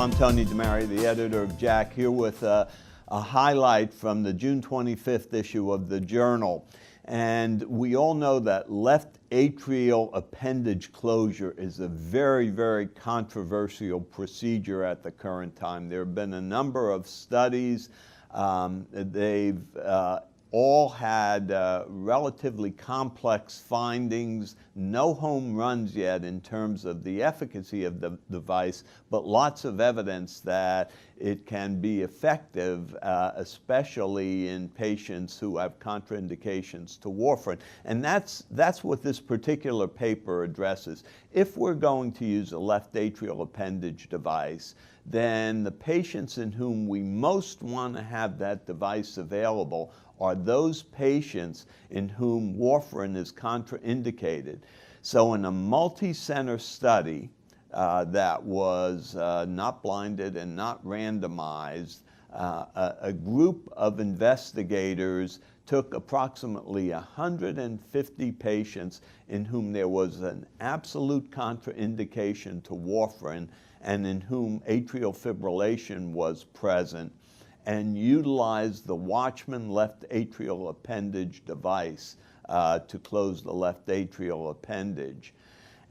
I'm Tony DeMaria, the editor of JACC, here with a highlight from the June 25th issue of the Journal. And we all know that left atrial appendage closure is a very, very controversial procedure at the current time. There have been a number of studies. They've all had relatively complex findings, no home runs yet in terms of the efficacy of the device, but lots of evidence that it can be effective, especially in patients who have contraindications to warfarin. And that's what this particular paper addresses. If we're going to use a left atrial appendage device, then the patients in whom we most want to have that device available are those patients in whom warfarin is contraindicated. So in a multi-center study that was not blinded and not randomized, a group of investigators took approximately 150 patients in whom there was an absolute contraindication to warfarin and in whom atrial fibrillation was present, and utilized the Watchman left atrial appendage device to close the left atrial appendage.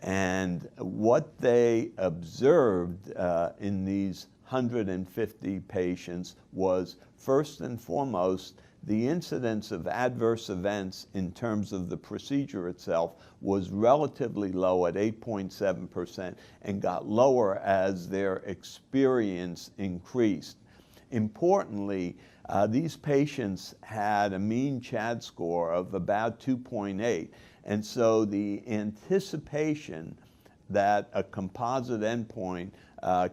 And what they observed in these 150 patients was, first and foremost, the incidence of adverse events in terms of the procedure itself was relatively low at 8.7% and got lower as their experience increased. Importantly, these patients had a mean CHAD score of about 2.8, and so the anticipation that a composite endpoint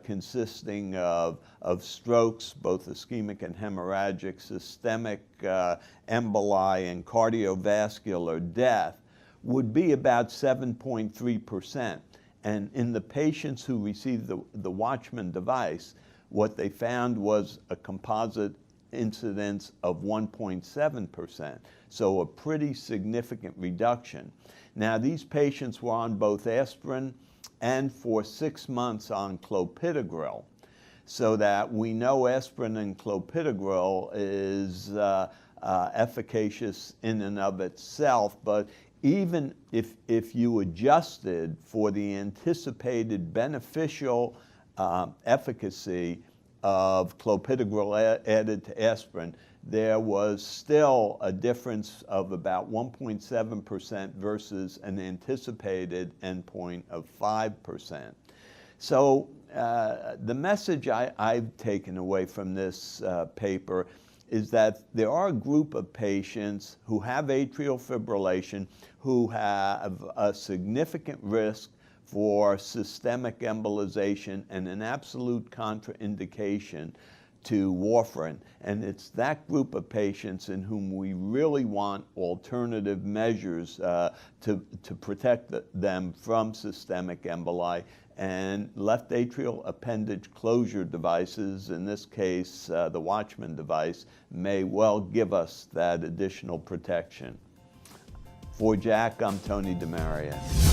consisting of strokes, both ischemic and hemorrhagic, systemic emboli, and cardiovascular death would be about 7.3%. And in the patients who received the Watchman device, what they found was a composite incidence of 1.7%, so a pretty significant reduction. Now, these patients were on both aspirin and for 6 months on clopidogrel, so that we know aspirin and clopidogrel is efficacious in and of itself, but even if you adjusted for the anticipated beneficial efficacy of clopidogrel added to aspirin, there was still a difference of about 1.7% versus an anticipated endpoint of 5%. So the message I've taken away from this paper is that there are a group of patients who have atrial fibrillation who have a significant risk for systemic embolization and an absolute contraindication to warfarin. And it's that group of patients in whom we really want alternative measures to protect them from systemic emboli. And left atrial appendage closure devices, in this case the Watchman device, may well give us that additional protection. For JACC, I'm Tony DeMaria.